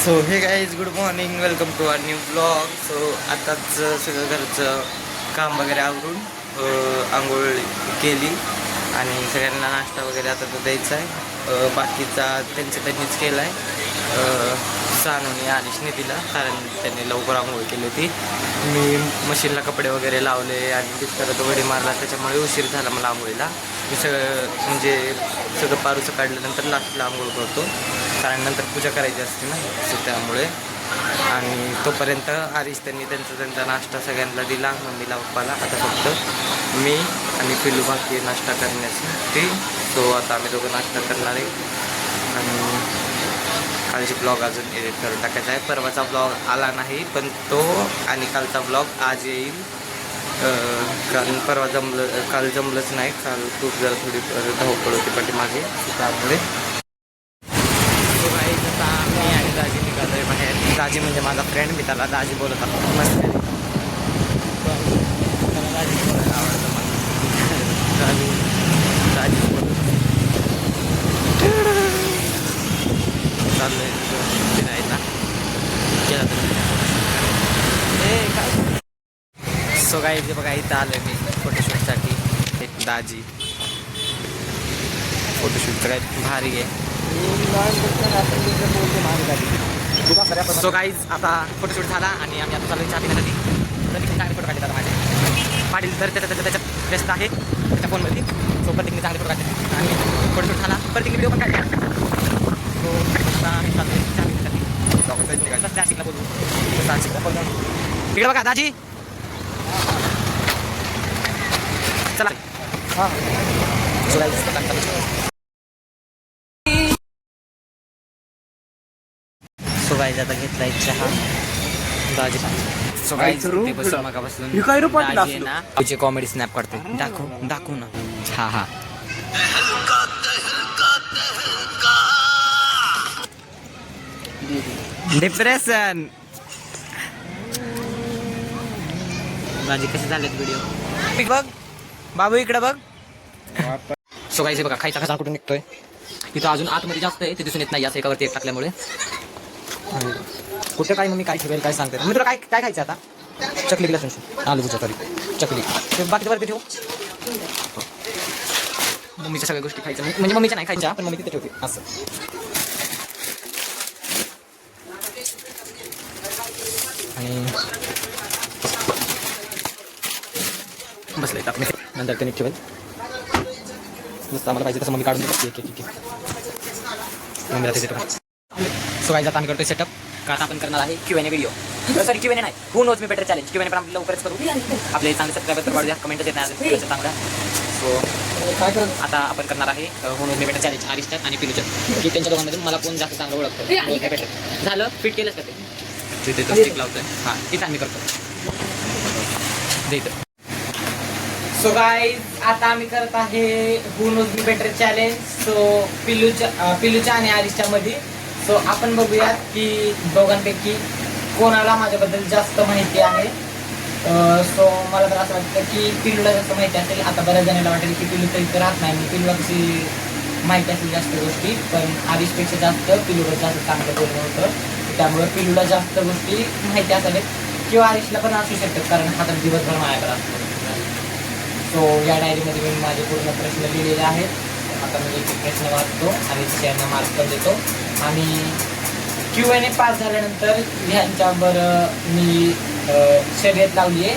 So hey guys good morning, welcome to our new blog. So आताच सगळं घरचं काम वगैरे आवरून आंघोळ केली आणि सगळ्यांना नाश्ता वगैरे आता तर द्यायचा आहे. बाकीचा त्यांनीच केला आहे. सानूने आनिशने दिला कारण त्यांनी लवकर आंघोळ केली होती. मी मशीनला कपडे वगैरे लावले आणि बिस्तारात वडी मारला, त्याच्यामुळे उशीर झाला मला आंघोळीला. मी सगळं पारूचं काढल्यानंतर लास्टला आंघोळ करतो कारण नंतर पूजा करायची असते ना, सो त्यामुळे. आणि तोपर्यंत आरिश त्यांनी त्यांचा नाश्ता सगळ्यांना दिला, मम्मीला पप्पाला. आता फक्त मी आणि पिल्लू बाकी नाश्ता करण्यासाठी. सो आता आम्ही दोघं नाश्ता करणार आहे आणि कालची ब्लॉग अजून एडिट करून टाकायचा आहे. परवाचा ब्लॉग आला नाही पण तो आणि कालचा ब्लॉग आज येईल. कारण काल जमलंच नाही. काल खूप जरा थोडी धावपळ होती पाठीमागे, त्यामुळे. आता मी आणि दाजी निघालो आहे बाहेर. दाजी म्हणजे माझा फ्रेंड, मी त्याला दाजी बोलत आहोत. मस्त त्याला दाजी बोलायला आवडतं मला. दाजी बोलत चाललंय फिरायला गेला तर. सो काही ते बघा, इथं आलं मी फोटोशूटसाठी. एक दाजी फोटोशूटचं काय भारी आहे. सो गाईज आता फोटोशूट झाला आणि आम्ही आता चालू चहा पिण्यासाठी. चांगले फोटो काढले माझे पाटील तर त्याच्यात व्यस्त आहे त्याच्या फोनमध्ये. सो प्रत्येकने चांगले फोटो काढले आणि फोटोशूट झाला. प्रत्येक व्हिडिओ पण काढला. सो आता आम्ही चालू चहा पिण्यासाठी. नाशिकला बोलू तिकडे बघा दाजी. चला हां. सो गाईज सो गाईज आता घेतलाय चहा दाजी. सो गाईज ते बसून मगापासून ना तुझे कॉमेडी स्नॅप काढते. दाखव ना. हा डिप्रेशन. दाजी कसे झालेत व्हिडिओ बघ. बाबू इकडे बघ. सो गाईज बघा खायचा कसा कुठून निघतोय. तिथं अजून आतमध्ये जास्त आहे, ते दिसून येत नाही असं एकावरती एक टाकल्यामुळे. कुठे काय मम्मी काय ठेवेल काय सांगते. मी तुला काय काय खायचं आता. चकली दिला आलू तुझ्या तरी चकली. बाकी वरती ठेवू. मम्मीच्या सगळ्या गोष्टी खायच्या म्हणजे मम्मीच्या नाही खायच्या पण मम्मी तिथे ठेवते असं. आणि बसले आपण नंतर त्यांनी ठेवेल. नुसतं आम्हाला पाहिजे तसं मम्मी काढून देते ठीक मम्मीला तिथे ठेवा. सो गाईज आता आम्ही करतोय सेटअप. का आता आपण करणार आहे Q&A व्हिडिओ. सॉरी Q&A नाही, who knows me better challenge. Q&A पण आपण लवकरच करू. आपले चांगले सबस्क्रायबर तर वाढूया, कमेंट येत नाही चांगला. सो आता आपण करणार आहे who knows me better challenge आरिशच्यात आणि पिलूच्यात. की त्यांच्या दोघांमध्ये मला कोण जास्त चांगलं ओळखतं बेटर झालं. फिट केलंच का ते तिथे तो स्टिक लावतोय. हां तिथं आम्ही करतो देतो. सो गाईज आता आम्ही करत आहे who knows me better challenge. So पिलूच्या आणि आरिशच्या मध्ये. सो आपण बघूया की दोघांपैकी कोणाला माझ्याबद्दल जास्त माहिती आहे. सो मला तर असं वाटतं की पिलूला जास्त माहिती असेल. आता बऱ्याच जणांना वाटेल की पिलू तर इथं राहत नाही, पिलूला कशी माहिती असेल जास्त गोष्टी. पण आरिशपेक्षा जास्त पिलूवर जास्त चांगलं बोलणं होतं, त्यामुळे पिलूला जास्त गोष्टी माहिती असावेत किंवा आरिशला पण असू शकतात कारण हा तर दिवसभर माझ्याकडे असतो. सो या डायरीमध्ये मी माझे पूर्ण प्रश्न लिहिलेले आहेत. आता मी एक प्रश्न वाचतो आणि त्यांना मार्क पण देतो. आणि Q&A पास झाल्यानंतर ह्यांच्यावर मी शर्यत लावली आहे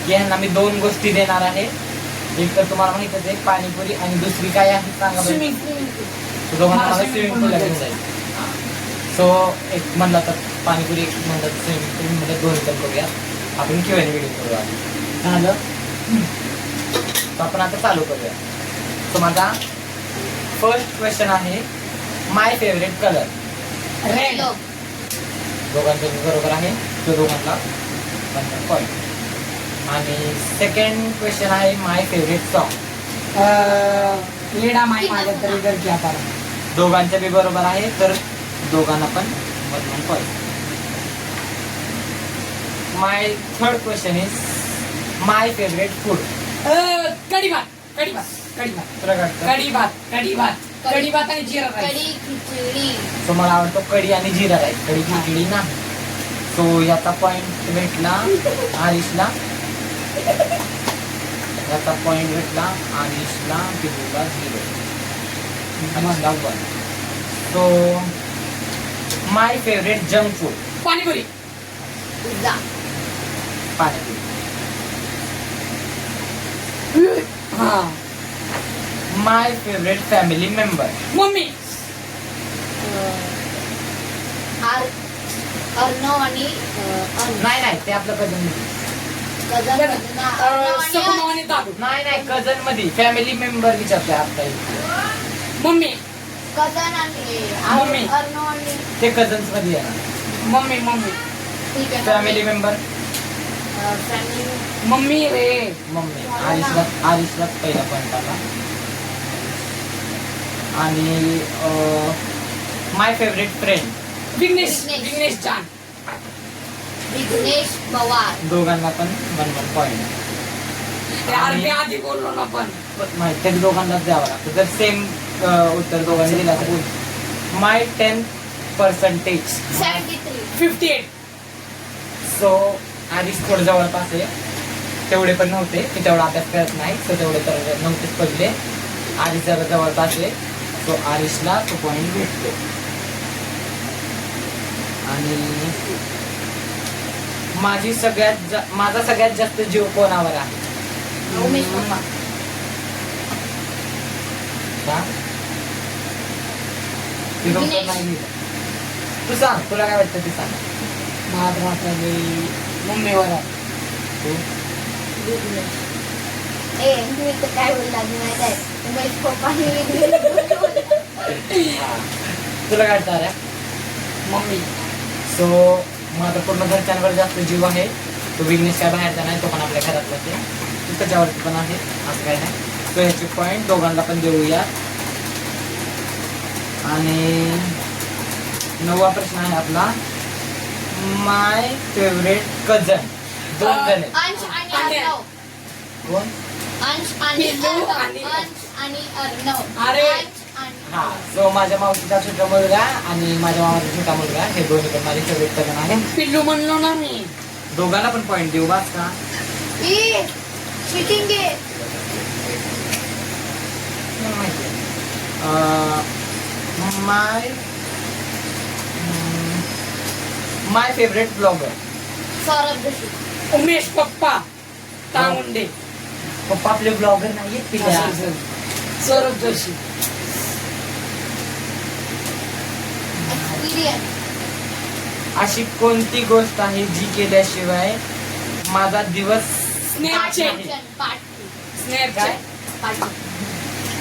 की ह्यांना मी 2 गोष्टी देणार आहे. एक तर तुम्हाला माहितच आहे पाणीपुरी आणि दुसरी काय आहे सांगा. स्विमिंग पूल. दोघांना मला स्विमिंग पूलला घेऊन जाईल. सो एक म्हणलं तर पाणीपुरी, एक म्हणलं तर स्विमिंग पूल, म्हणलं 2 तर करूया. आपण Q&A व्हिडिओ करूया. झालं तर आपण आता चालू करूया. सो माझा फर्स्ट क्वेश्चन आहे माय फेवरेट कलर. रेड. दोघांचं बरोबर आहे. तो दोघांना पॉईंट. आणि सेकंड क्वेश्चन आहे माय फेवरेट सॉन्ग. लेडा माय माझ्या तरी गरज आता. दोघांचे बी बरोबर आहे तर दोघांना पण point. My third question is my favourite food. Kadhi bhat. Kadhi bhat. Kadhi भात. तुला काय वाटतं? कढी भात. कढी भात. कढी भात आणि जिरा राईस. कढी खिचडी. सो मला आवडतो कढी आणि जिरा राईस, कढी खिचडी नाही. सो याचा पॉइंट भेटला आरिशला, याचा पॉइंट भेटला आरिशला, पिलूला 0, आरिशला 1. So my favourite junk food, panipuri. Pizza. Panipuri. हा. My favourite family member, mummy. Arnav आणि अर्णव. नाही नाही ते आपलं कझन, कजन सपना आणि दादू. नाही नाही कझन मध्ये फॅमिली मेंबर विचारते आता. मम्मी. कजन आणि मम्मी. अर्णव आणि ते कझन्स मध्ये आहे. मम्मी. मम्मी. ठीक आहे. Family member family. मम्मी रे. मम्मी. आरिशला पहिला पॉइंट आला. आणि माय फेवरेट फ्रेंड, विघ्नेश. विघ्नेश. विघ्नेश जान. विघ्नेश पवार. दोघांना पण 1 पॉइंट. मी आधी बोललो ना पण. माहिती त्या दोघांनाच द्यावं लागतं. जर सेम उत्तर दोघांनी दिलं तर माय 10%. 73. 58. सो आरिश थोडं जवळपास आहे, तेवढे पण नव्हते की तेवढा अभ्यास करत नाही. सो तेवढे तर नव्हतेच पडले. आरिश जरा जवळपास आहे, सो आरिशला तो पॉइंट भेटतो. आणि माझा सगळ्यात जास्त जीव कोणावर आहे? उमेश पप्पा. का? ते डॉक्टर विघ्नेश. नाही लिहिलं. तू सांग, तुला काय वाटतं ते सांग. महाराष्ट्र मम्मीवर आहे. तू? विघ्नेश. मी तर काय बोलला माहित आहे. उमेश पप्पा आणि विघ्नेश. तुला काय वाटतं रे? मम्मी. सो माझा पूर्ण घरच्यांवर जास्त जीव आहे. तो विघ्नेश काय बाहेरचा नाही, तो पण आपल्या घरातलाच आहे. तू त्याच्यावरती पण आहे, असं काही नाही. तो ह्याचे पॉईंट दोघांना पण देऊया. आणि 9वा प्रश्न आहे आपला, माय फेवरेट कझन. 2 जण आहेत. अंश आणि अर्णव. कोण? अंश आणि पिल्लू अर्णव. आणि- अंश आणि अर्णव. अरे. अंश आणि हा. सो माझ्या मावशीचा छोटा मुलगा आणि माझ्या मामाचा छोटा मुलगा, हे दोन्ही पण माझे फेवरेट कझन आहे. पिल्लू म्हणलो ना मी. दोघांना पण पॉईंट देऊ बास का? चिटिंग आहे. मला माहिती आहे. माय फेवरेट ब्लॉगर. सौरभ जोशी. उमेश पप्पा तामुंडे. पप्पा आपले ब्लॉगर नाहीये पिल्या. सौरभ जोशी. एक्सपिरियन्स. अशी कोणती गोष्ट आहे जी केल्याशिवाय माझा दिवस स्नॅपचॅट. पाठ. स्नॅपचॅट. पाठ.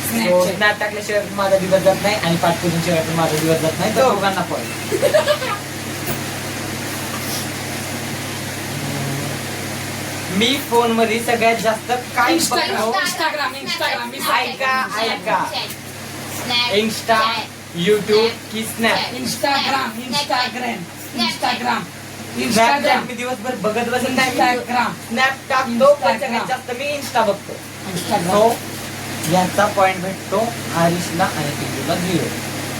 स्नॅपचॅट. स्नॅप टाकल्याशिवाय पण माझा दिवस जात नाही आणि पाठपुजनशिवाय पण माझा दिवस जात नाही. तर दोघांना पॉईंट. मी फोन मध्ये सगळ्यात जास्त काय बघतो? इंस्टाग्राम. ऐका. स्नॅप. इंस्टा, युट्यूब की स्नॅप? इंस्टाग्राम. स्नॅपचॅट मी दिवसभर बघत बसत नाही. इंस्टाग्राम. स्नॅप टाकतो पण सगळ्यात जास्त मी इंस्टा बघतो. सो याचा पॉइंट भेटतो आरिशला आणि पिल्लूला 0.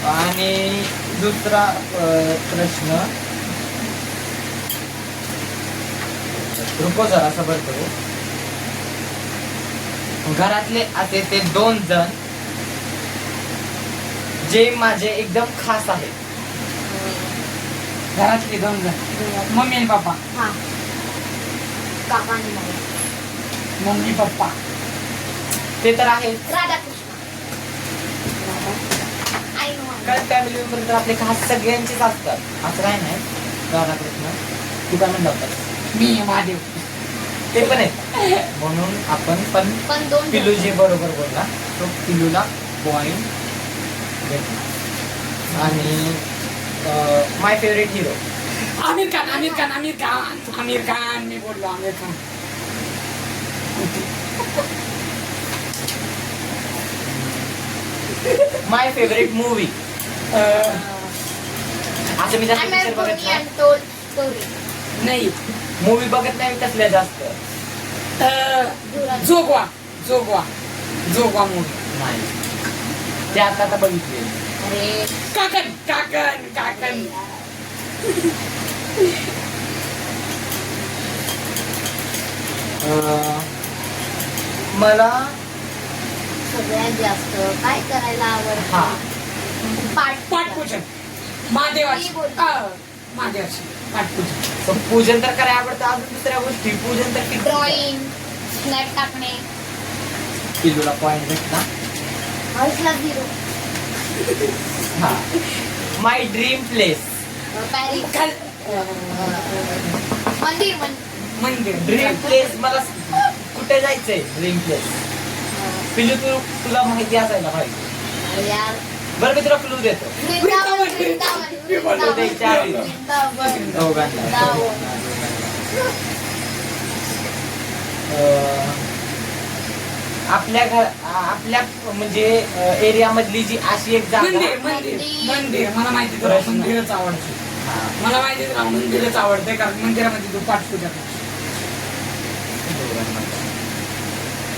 आणि दुसरा प्रश्न, रुको जरा सबर करू. घरातले असे ते 2 जण जे माझे एकदम खास आहेत. घरातले 2 जण. मम्मी आणि पप्पा. हा. काका आणि मामा. Mummy papa. ते तर आहेत, राधाकृष्ण. I know. कारण फॅमिली मेंबर तर आपले खास सगळ्यांचेच असतात, असं काय नाही. राधाकृष्ण तू काय म्हणलं होतं? मी महादेव. ते पण आहेत. म्हणून आपण पण पण 2 पिलू जे बरोबर बोलला तो पिलूला पॉइंट भेटला. आणि माय फेवरेट हिरो, आमिर खान. मी बोललो आमिर खान. माय फेवरेट मूवी. असं मी जास्त पिक्चर बघत American नाही, Told Story. नाही. मूवी बघत नाही मी तसल्या जास्त. जोगवा मूवी. नाही ते आता बघितले. अरे काकण काकण काकण. मला सगळ्यात जास्त काय करायला आवडतं? हा. पाठपूजन. महादेवाची मी बोलते. महादेवाची पाठपूजन. पूजन तर करायला आवडतं. अजून दुसऱ्या गोष्टी पूजन तर किती ड्रॉइंग, स्नॅप टाकणे, किलोला पॉइंट भेटला. हर्षला 0, हा. माय ड्रीम प्लेस. पॅरिस, काल- मंदिर मंदिर. ड्रीम प्लेस मला कुठे जायचंय? ड्रीम प्लेस पिलू तुला माहिती असायला पाहिजे. यार बरं मी तुला क्लू देतो. वृंदावन, बोलतो द्यायच्या आधी. वृंदावन. दोघांना. आपल्या म्हणजे एरिया मधली जी अशी एक जागा. मंदिर मंदिर मंदिर. मला माहिती तुला प्रश्न. मंदिरच आवडते. हा. मला माहिती तुला मंदिरच आवडते कारण मंदिरामध्ये तू पाठपूजा करते.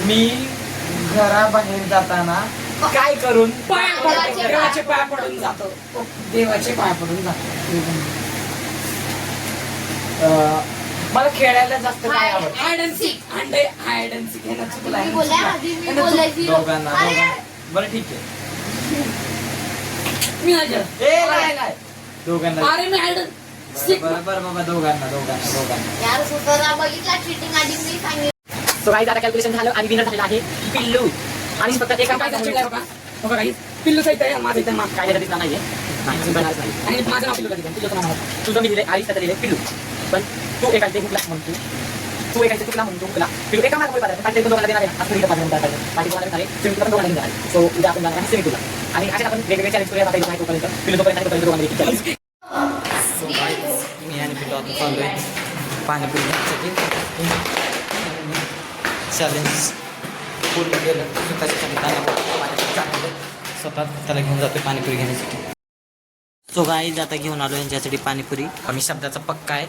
मी घराबाहेर जाताना काय करून पाया पडतो. देवाचे पाया पडून जातो. देवाचे पाया पडून जातो. मला खेळायला जास्त काय आवडतं? Hide and sick. Hide and sick. हे चुकलं मी बोलले आधी मी बोलले 0. दोघांना अरे बरं ठीक आहे. मी नाही केलं. नाही दोघांना. अरे मी हायड अँड सीक. बरं दोघांना यार सुद्धा बघितला चिटिंग आधी मी सांगितलं. सो गाईज आता कॅल्क्युलेशन झालं आणि विनर झालेला आहे पिल्लू. आणि फक्त एका काय काय चिडलाय बघा. बघा काही पिल्लू सहित आहे माझं इथं माग. काय दिसणार नाहीये. नाही सिंपल नाही. आणि माझं नाव पिल्लू लागेल. पिल्लूचं नाव आहे. तुझं मी लिहिले आईस त्याचं लिहिले पिल्लू. पण तू एकाचे हुकला म्हणतो. तू एकाचे हुकला म्हणतो हुकला. पिल्लू एका मार्ग पाहिजे. पाठी दोघांना देणार आहे. असं पाठी दोघांना देणार आहे. स्विमिंग पण दोघांना देणार आहे. सो उद्या आपण जाणार आहे स्विमिंग पूलला. आणि अशा आपण वेगवेगळे चॅलेंज करूया. आता तोपर्यंत पिल्लू तोपर्यंत दोघांना चॅलेंज. सो गाईज मी आणि पिल्लू आता चाललोय पाणीपुरी चॅलेंज पूर्ण केलं. स्वतः त्याला घेऊन जातो पाणीपुरी घेण्यासाठी. सो गाईज आता घेऊन आलो यांच्यासाठी पाणीपुरी. आम्ही शब्दाचा पक्का आहे.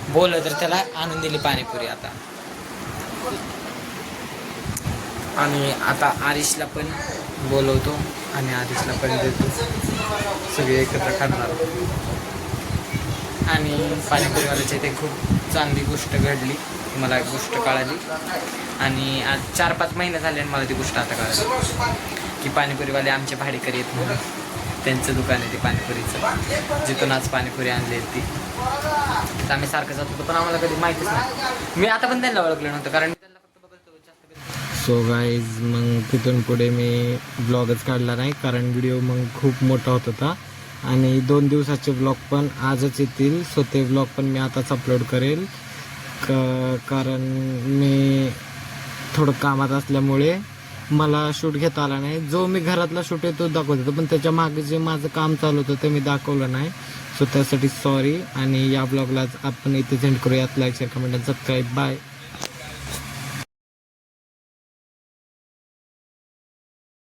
बोललं तर त्याला आणून दिली पाणीपुरी आता. आणि आता आरिशला पण बोलवतो आणि आरिशला पण देतो. सगळे एकत्र खाणार. आणि पाणीपुरीवाल्याच्या इथे खूप चांगली गोष्ट घडली. मला एक गोष्ट कळाली. आणि आज 4-5 महिने झाले आणि मला ती गोष्ट आता कळाली की पाणीपुरीवाले आमचे भाडेकरी आहेत म्हणून. त्यांचं दुकान आहे ते पाणीपुरीचं, जिथून आज पाणीपुरी आणली ती. तर आम्ही सारखं जात होतो पण आम्हाला कधी माहितीच नाही. मी आता पण त्यांना ओळखलं नव्हतं कारण मी त्यांना फक्त बघत होतो जास्त. सो गाईज मग तिथून पुढे मी ब्लॉगच काढला नाही कारण व्हिडिओ मग खूप मोठा होत होता. आणि 2 दिवसाचे ब्लॉग पण आजच येतील. सो ते ब्लॉग पण मी आताच अपलोड करेल कारण मी थोडं कामात असल्यामुळे मला शूट घेता आला नाही. जो मी घरातला शूट आहे तो दाखवत होतो पण त्याच्या मागे जे माझं काम चालू होतं ते मी दाखवलं नाही. सो त्यासाठी सॉरी. आणि या ब्लॉगला आपण इथे सेंड करूयात. Like share comment subscribe. Bye.